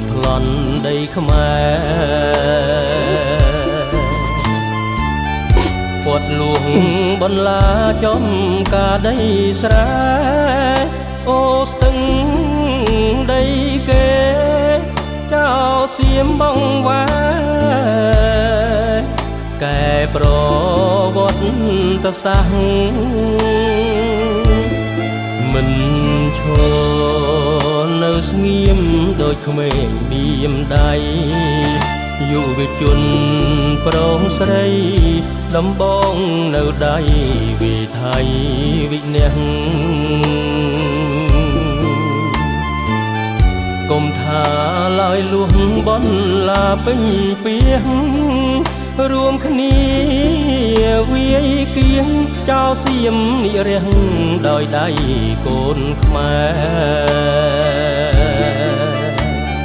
មប្លន់ដីខ្មែរពត់លួងបន្លាចំការដីស្រែអូស្ទឹងដីគេចោសៀមបងវ៉ាកែប្រវត្តិសាស្ត្រមិនឈរនៅស្ងៀមដូចក្មេងបៀមដៃយុវជនប្រុសស្រីដំបងនៅដៃវិថីវិន័យកុំថាឡើយលួងបនឡាពេញពីរួមគ្នាវាយគៀងចោលសៀមនិរះដោយដៃកូនខ្មែរ